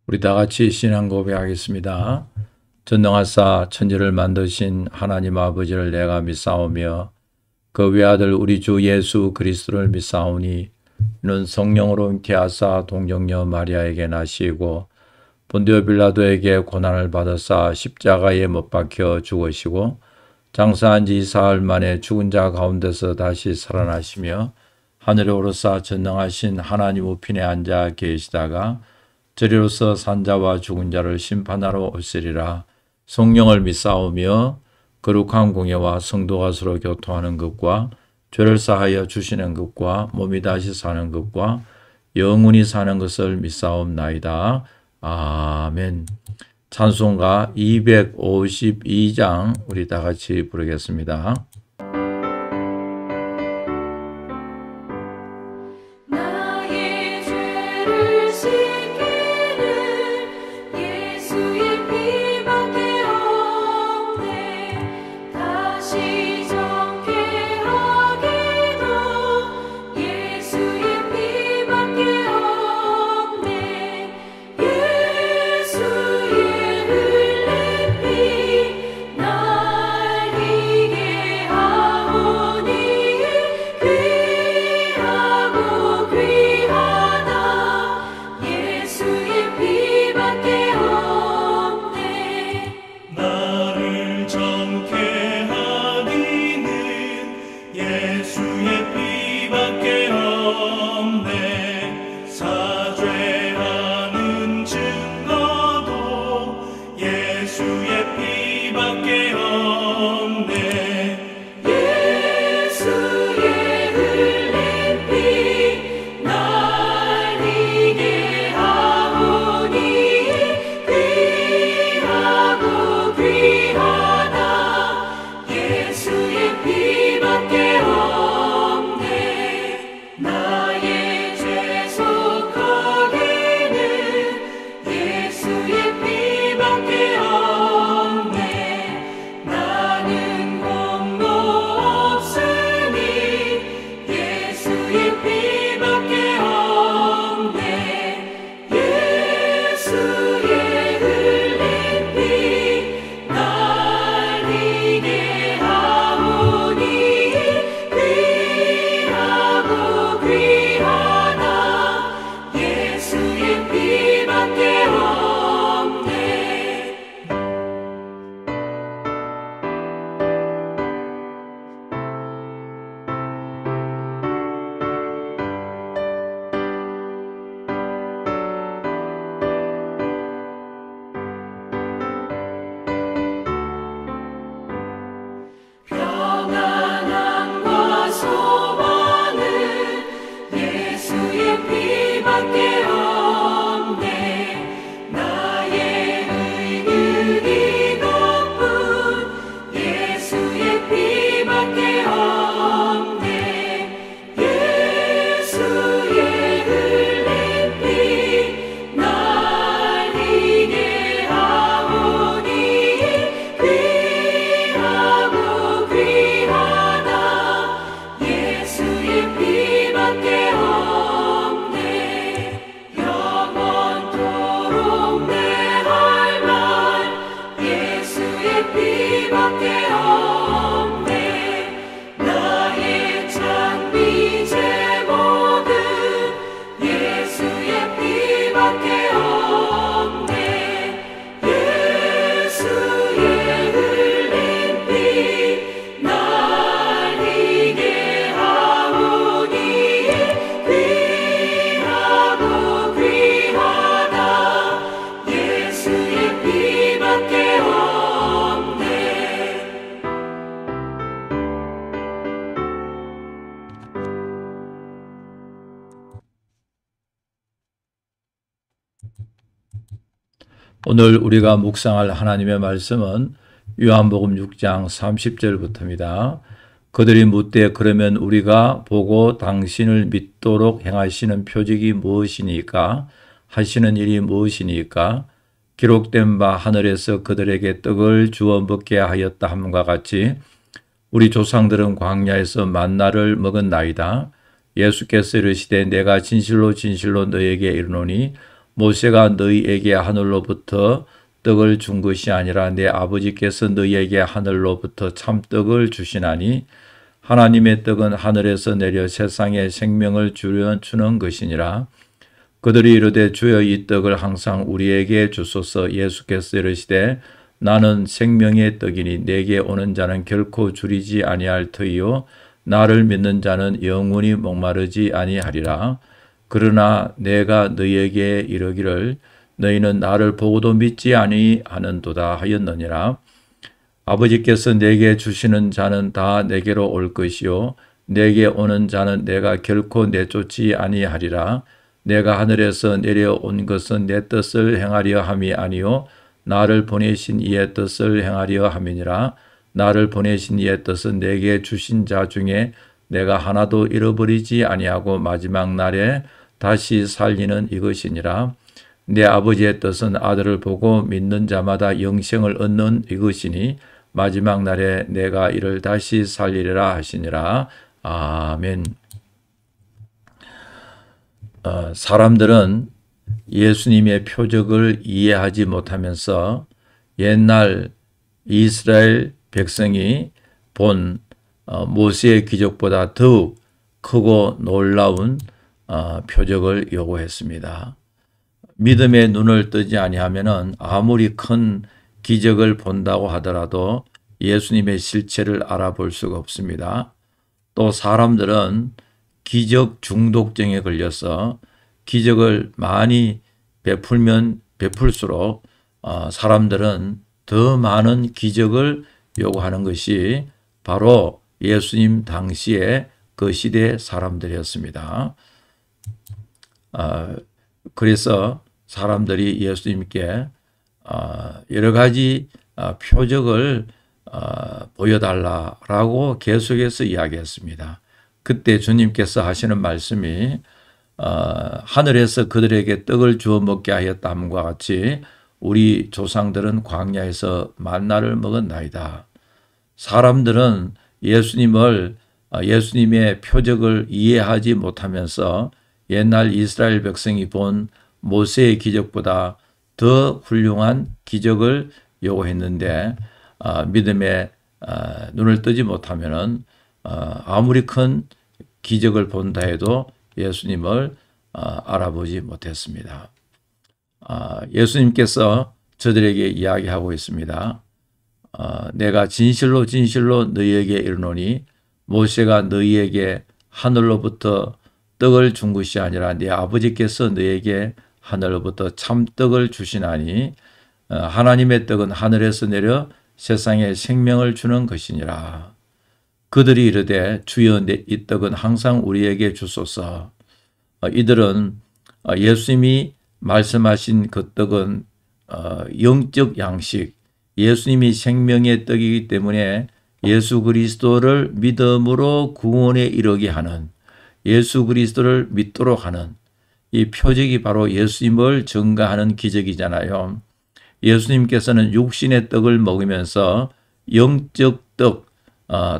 우리 다 같이 신앙 고백하겠습니다. 전능하사 천지를 만드신 하나님 아버지를 내가 믿사오며 그 외아들 우리 주 예수 그리스도를 믿사오니 이는 성령으로 잉태하사 동정녀 마리아에게 나시고 본디오 빌라도에게 고난을 받으사 십자가에 못 박혀 죽으시고 장사한 지 사흘 만에 죽은 자 가운데서 다시 살아나시며 하늘에 오르사 전능하신 하나님 우편에 앉아 계시다가 저리로서 산자와 죽은 자를 심판하러 오시리라. 성령을 믿사오며 거룩한 공예와 성도가 서로 교통하는 것과 죄를 사하여 주시는 것과 몸이 다시 사는 것과 영원히 사는 것을 믿사옵나이다. 아멘. 찬송가 252장 우리 다 같이 부르겠습니다. 오늘 우리가 묵상할 하나님의 말씀은 요한복음 6장 30절부터입니다. 그들이 묻되 그러면 우리가 보고 당신을 믿도록 행하시는 표적이 무엇이니까? 하시는 일이 무엇이니까? 기록된 바 하늘에서 그들에게 떡을 주어 먹게 하였다 함과 같이 우리 조상들은 광야에서 만나를 먹었나이다. 예수께서 이르시되 내가 진실로 진실로 너에게 이르노니 모세가 너희에게 하늘로부터 떡을 준 것이 아니라 내 아버지께서 너희에게 하늘로부터 참떡을 주시나니 하나님의 떡은 하늘에서 내려 세상에 생명을 주는 것이니라. 그들이 이르되 주여 이 떡을 항상 우리에게 주소서. 예수께서 이르시되 나는 생명의 떡이니 내게 오는 자는 결코 줄이지 아니할 터이요 나를 믿는 자는 영원히 목마르지 아니하리라. 그러나 내가 너희에게 이르기를 너희는 나를 보고도 믿지 아니하는도다 하였느니라. 아버지께서 내게 주시는 자는 다 내게로 올 것이요 내게 오는 자는 내가 결코 내쫓지 아니하리라. 내가 하늘에서 내려온 것은 내 뜻을 행하려 함이 아니요 나를 보내신 이의 뜻을 행하려 함이니라. 나를 보내신 이의 뜻은 내게 주신 자 중에 내가 하나도 잃어버리지 아니하고 마지막 날에 다시 살리는 이것이니라. 내 아버지의 뜻은 아들을 보고 믿는 자마다 영생을 얻는 이것이니 마지막 날에 내가 이를 다시 살리리라 하시니라. 아멘. 사람들은 예수님의 표적을 이해하지 못하면서 옛날 이스라엘 백성이 본 모세의 기적보다 더욱 크고 놀라운 표적을 요구했습니다. 믿음의 눈을 뜨지 아니하면은 아무리 큰 기적을 본다고 하더라도 예수님의 실체를 알아볼 수가 없습니다. 또 사람들은 기적 중독증에 걸려서 기적을 많이 베풀면 베풀수록 사람들은 더 많은 기적을 요구하는 것이 바로 예수님 당시의 그 시대 사람들이었습니다. 그래서 사람들이 예수님께 여러 가지 표적을 보여달라라고 계속해서 이야기했습니다. 그때 주님께서 하시는 말씀이 하늘에서 그들에게 떡을 주어 먹게 하였다함과 같이 우리 조상들은 광야에서 만나를 먹었나이다. 사람들은 예수님의 표적을 이해하지 못하면서 옛날 이스라엘 백성이 본 모세의 기적보다 더 훌륭한 기적을 요구했는데 믿음의 눈을 뜨지 못하면은 아무리 큰 기적을 본다 해도 예수님을 알아보지 못했습니다. 예수님께서 저들에게 이야기하고 있습니다. 내가 진실로 진실로 너희에게 이르노니 모세가 너희에게 하늘로부터 떡을 준 것이 아니라 네 아버지께서 너희에게 하늘로부터 참떡을 주시나니 하나님의 떡은 하늘에서 내려 세상에 생명을 주는 것이니라. 그들이 이르되 주여 이 떡은 항상 우리에게 주소서. 이들은 예수님이 말씀하신 그 떡은 영적 양식, 예수님이 생명의 떡이기 때문에 예수 그리스도를 믿음으로 구원에 이르게 하는, 예수 그리스도를 믿도록 하는 이 표적이 바로 예수님을 증거하는 기적이잖아요. 예수님께서는 육신의 떡을 먹으면서 영적 떡,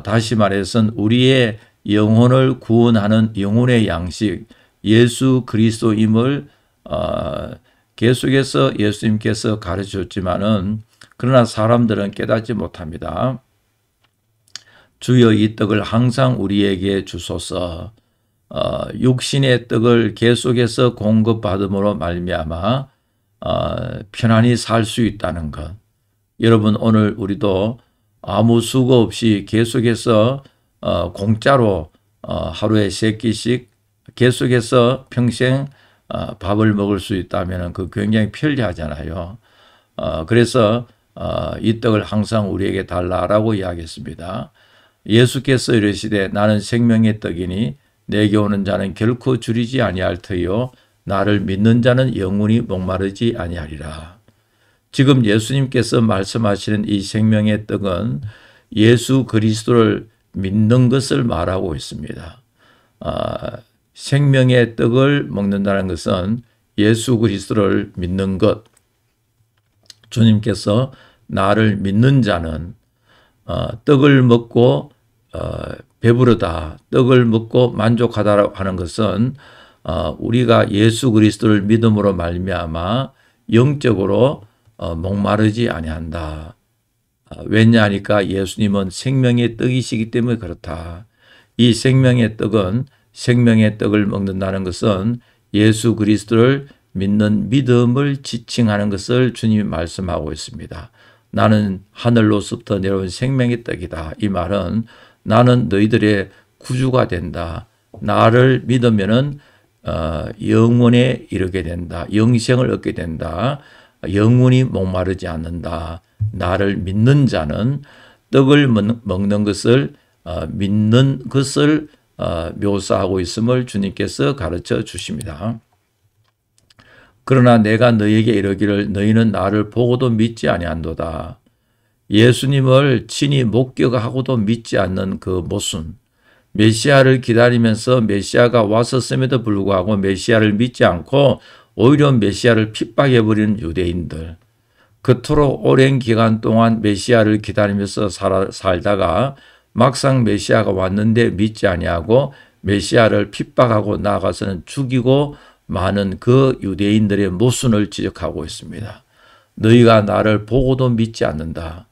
다시 말해서 우리의 영혼을 구원하는 영혼의 양식, 예수 그리스도임을 계속해서 예수님께서 가르치셨지만은 그러나 사람들은 깨닫지 못합니다. 주여 이 떡을 항상 우리에게 주소서. 육신의 떡을 계속해서 공급받음으로 말미암아 편안히 살 수 있다는 것. 여러분 오늘 우리도 아무 수고 없이 계속해서 공짜로 하루에 3끼씩 계속해서 평생 밥을 먹을 수 있다면 그 굉장히 편리하잖아요. 그래서 이 떡을 항상 우리에게 달라라고 이야기했습니다. 예수께서 이르시되 나는 생명의 떡이니 내게 오는 자는 결코 줄이지 아니할 터이요 나를 믿는 자는 영원히 목마르지 아니하리라. 지금 예수님께서 말씀하시는 이 생명의 떡은 예수 그리스도를 믿는 것을 말하고 있습니다. 생명의 떡을 먹는다는 것은 예수 그리스도를 믿는 것. 주님께서 나를 믿는 자는 떡을 먹고 배부르다, 떡을 먹고 만족하다라고 하는 것은 우리가 예수 그리스도를 믿음으로 말미암아 영적으로 목마르지 아니한다. 왜냐하니까 예수님은 생명의 떡이시기 때문에 그렇다. 이 생명의 떡은 생명의 떡을 먹는다는 것은 예수 그리스도를 믿는 믿음을 지칭하는 것을 주님이 말씀하고 있습니다. 나는 하늘로부터 내려온 생명의 떡이다. 이 말은 나는 너희들의 구주가 된다. 나를 믿으면은 영원에 이르게 된다. 영생을 얻게 된다. 영원히 목마르지 않는다. 나를 믿는 자는 떡을 먹는 것을 믿는 것을 묘사하고 있음을 주님께서 가르쳐 주십니다. 그러나 내가 너희에게 이르기를 너희는 나를 보고도 믿지 아니한도다. 예수님을 친히 목격하고도 믿지 않는 그 모순, 메시아를 기다리면서 메시아가 왔었음에도 불구하고 메시아를 믿지 않고 오히려 메시아를 핍박해버리는 유대인들, 그토록 오랜 기간 동안 메시아를 기다리면서 살다가 막상 메시아가 왔는데 믿지 아니하고 메시아를 핍박하고 나아가서는 죽이고 많은 그 유대인들의 모순을 지적하고 있습니다. 너희가 나를 보고도 믿지 않는다.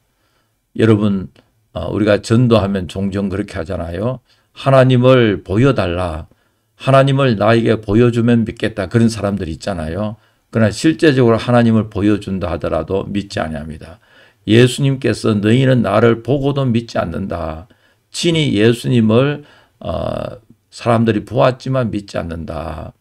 여러분, 우리가 전도하면 종종 그렇게 하잖아요. 하나님을 보여달라. 하나님을 나에게 보여주면 믿겠다. 그런 사람들이 있잖아요. 그러나 실제적으로 하나님을 보여준다 하더라도 믿지 아니합니다. 예수님께서 너희는 나를 보고도 믿지 않는다. 친히 예수님을 사람들이 보았지만 믿지 않는다.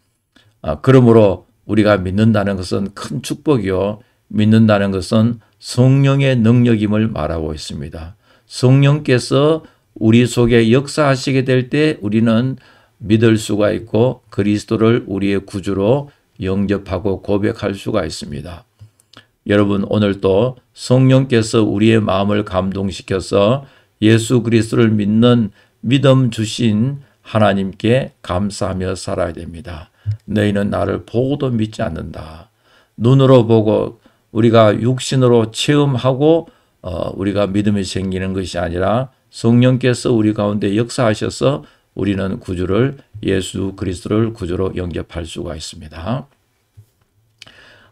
그러므로 우리가 믿는다는 것은 큰 축복이요. 믿는다는 것은 성령의 능력임을 말하고 있습니다. 성령께서 우리 속에 역사하시게 될 때 우리는 믿을 수가 있고 그리스도를 우리의 구주로 영접하고 고백할 수가 있습니다. 여러분, 오늘도 성령께서 우리의 마음을 감동시켜서 예수 그리스도를 믿는 믿음 주신 하나님께 감사하며 살아야 됩니다. 너희는 나를 보고도 믿지 않는다. 눈으로 보고 우리가 육신으로 체험하고 우리가 믿음이 생기는 것이 아니라 성령께서 우리 가운데 역사하셔서 우리는 구주를 예수 그리스도를 구주로 영접할 수가 있습니다.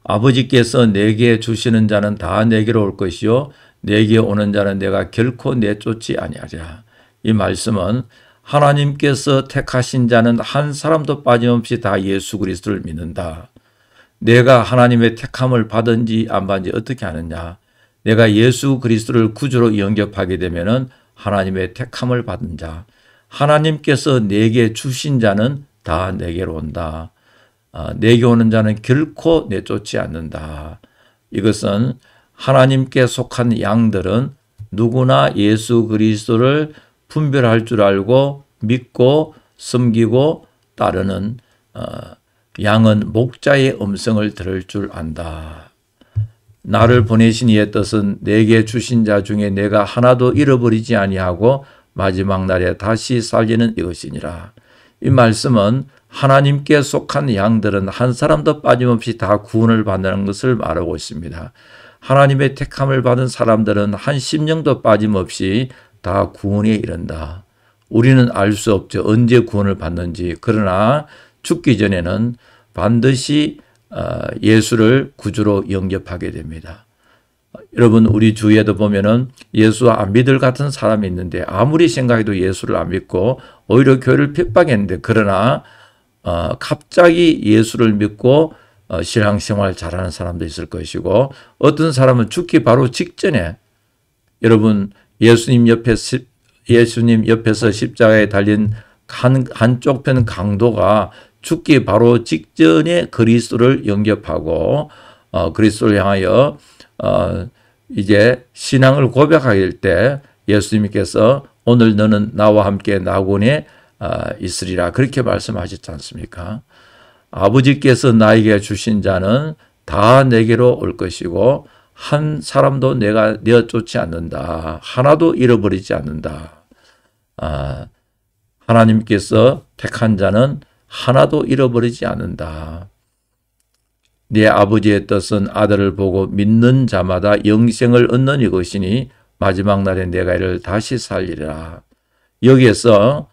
아버지께서 내게 주시는 자는 다 내게로 올 것이요 내게 오는 자는 내가 결코 내쫓지 아니하리라. 이 말씀은 하나님께서 택하신 자는 한 사람도 빠짐없이 다 예수 그리스도를 믿는다. 내가 하나님의 택함을 받은지 안 받은지 어떻게 아느냐? 내가 예수 그리스도를 구주로 영접하게 되면은 하나님의 택함을 받은 자, 하나님께서 내게 주신 자는 다 내게로 온다. 내게 오는 자는 결코 내쫓지 않는다. 이것은 하나님께 속한 양들은 누구나 예수 그리스도를 분별할 줄 알고 믿고 섬기고 따르는 양은 목자의 음성을 들을 줄 안다. 나를 보내신 이의 뜻은 내게 주신 자 중에 내가 하나도 잃어버리지 아니하고 마지막 날에 다시 살리는 이것이니라. 이 말씀은 하나님께 속한 양들은 한 사람도 빠짐없이 다 구원을 받는 것을 말하고 있습니다. 하나님의 택함을 받은 사람들은 한 심령도 빠짐없이 다 구원에 이른다. 우리는 알 수 없죠. 언제 구원을 받는지. 그러나 죽기 전에는 반드시 예수를 구주로 영접하게 됩니다. 여러분, 우리 주위에도 보면은 예수 안 믿을 같은 사람이 있는데 아무리 생각해도 예수를 안 믿고 오히려 교회를 핍박했는데 그러나 갑자기 예수를 믿고 신앙생활 잘하는 사람도 있을 것이고 어떤 사람은 죽기 바로 직전에 여러분 예수님 옆에서 십자가에 달린 한쪽 편 강도가 죽기 바로 직전에 그리스도를 영접하고 그리스도를 향하여 이제 신앙을 고백할 때 예수님께서 오늘 너는 나와 함께 낙원에 있으리라 그렇게 말씀하셨지 않습니까? 아버지께서 나에게 주신 자는 다 내게로 올 것이고 한 사람도 내가 내어쫓지 않는다. 하나도 잃어버리지 않는다. 하나님께서 택한 자는 하나도 잃어버리지 않는다. 네 아버지의 뜻은 아들을 보고 믿는 자마다 영생을 얻는 이것이니 마지막 날에 내가 이를 다시 살리리라. 여기에서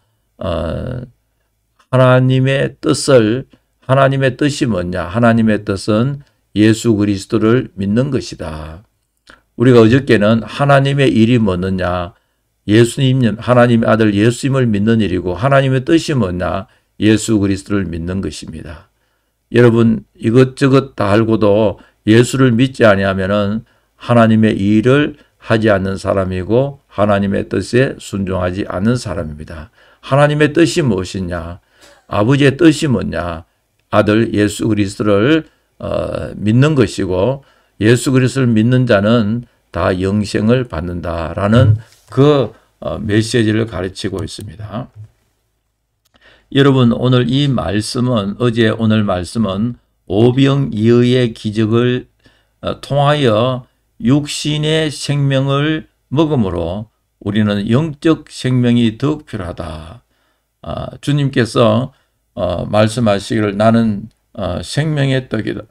하나님의 뜻을 하나님의 뜻이 뭐냐? 하나님의 뜻은 예수 그리스도를 믿는 것이다. 우리가 어저께는 하나님의 일이 뭐느냐? 예수님, 하나님의 아들 예수님을 믿는 일이고 하나님의 뜻이 뭐냐? 예수 그리스도를 믿는 것입니다. 여러분 이것저것 다 알고도 예수를 믿지 아니하면은 하나님의 일을 하지 않는 사람이고 하나님의 뜻에 순종하지 않는 사람입니다. 하나님의 뜻이 무엇이냐? 아버지의 뜻이 뭐냐? 아들 예수 그리스도를 믿는 것이고 예수 그리스도를 믿는 자는 다 영생을 받는다라는 그 메시지를 가르치고 있습니다. 여러분 오늘 이 말씀은 오늘 말씀은 오병이어의 기적을 통하여 육신의 생명을 먹음으로 우리는 영적 생명이 더욱 필요하다. 주님께서 말씀하시기를 나는 생명의 떡이다.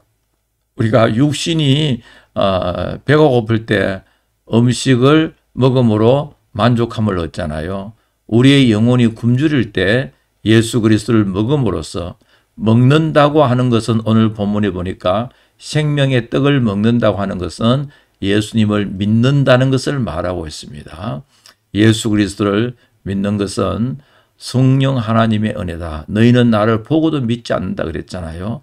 우리가 육신이 배가 고플 때 음식을 먹음으로 만족함을 얻잖아요. 우리의 영혼이 굶주릴 때 예수 그리스도를 먹음으로써 먹는다고 하는 것은 오늘 본문에 보니까 생명의 떡을 먹는다고 하는 것은 예수님을 믿는다는 것을 말하고 있습니다. 예수 그리스도를 믿는 것은 성령 하나님의 은혜다. 너희는 나를 보고도 믿지 않는다 그랬잖아요.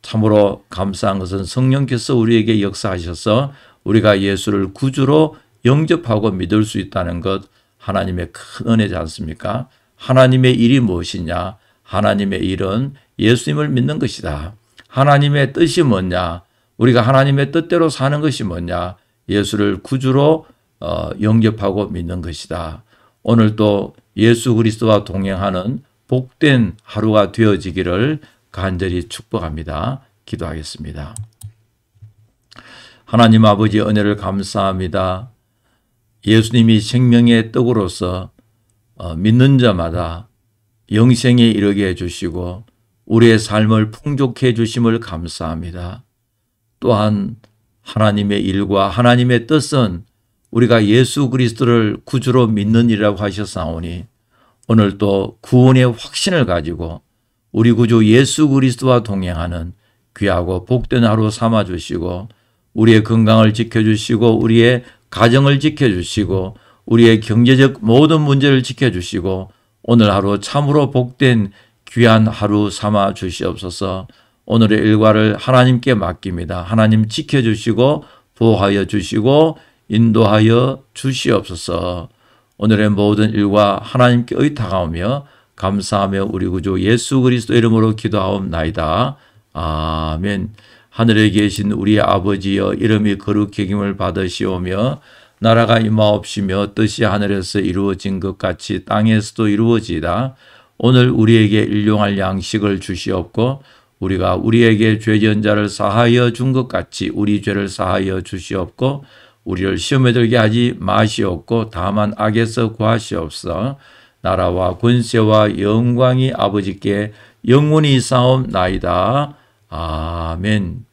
참으로 감사한 것은 성령께서 우리에게 역사하셔서 우리가 예수를 구주로 영접하고 믿을 수 있다는 것 하나님의 큰 은혜지 않습니까? 하나님의 일이 무엇이냐? 하나님의 일은 예수님을 믿는 것이다. 하나님의 뜻이 뭐냐? 우리가 하나님의 뜻대로 사는 것이 뭐냐? 예수를 구주로 영접하고 믿는 것이다. 오늘 또 예수 그리스도와 동행하는 복된 하루가 되어지기를 간절히 축복합니다. 기도하겠습니다. 하나님 아버지 은혜를 감사합니다. 예수님이 생명의 떡으로서 믿는 자마다 영생에 이르게 해주시고 우리의 삶을 풍족해 해주심을 감사합니다. 또한 하나님의 일과 하나님의 뜻은 우리가 예수 그리스도를 구주로 믿는 일이라고 하셨사오니 오늘 또 구원의 확신을 가지고 우리 구주 예수 그리스도와 동행하는 귀하고 복된 하루 삼아주시고 우리의 건강을 지켜주시고 우리의 가정을 지켜주시고 우리의 경제적 모든 문제를 지켜주시고 오늘 하루 참으로 복된 귀한 하루 삼아 주시옵소서. 오늘의 일과를 하나님께 맡깁니다. 하나님 지켜주시고 보호하여 주시고 인도하여 주시옵소서. 오늘의 모든 일과 하나님께 의탁하오며 감사하며 우리 구주 예수 그리스도 이름으로 기도하옵나이다. 아멘. 하늘에 계신 우리 아버지여 이름이 거룩히 여김을 받으시오며 나라가 임하옵시며 뜻이 하늘에서 이루어진 것 같이 땅에서도 이루어지이다. 오늘 우리에게 일용할 양식을 주시옵고 우리가 우리에게 죄지은 자를 사하여 준 것 같이 우리 죄를 사하여 주시옵고 우리를 시험에 들게 하지 마시옵고 다만 악에서 구하시옵소서. 나라와 권세와 영광이 아버지께 영원히 있사옵나이다. 아멘.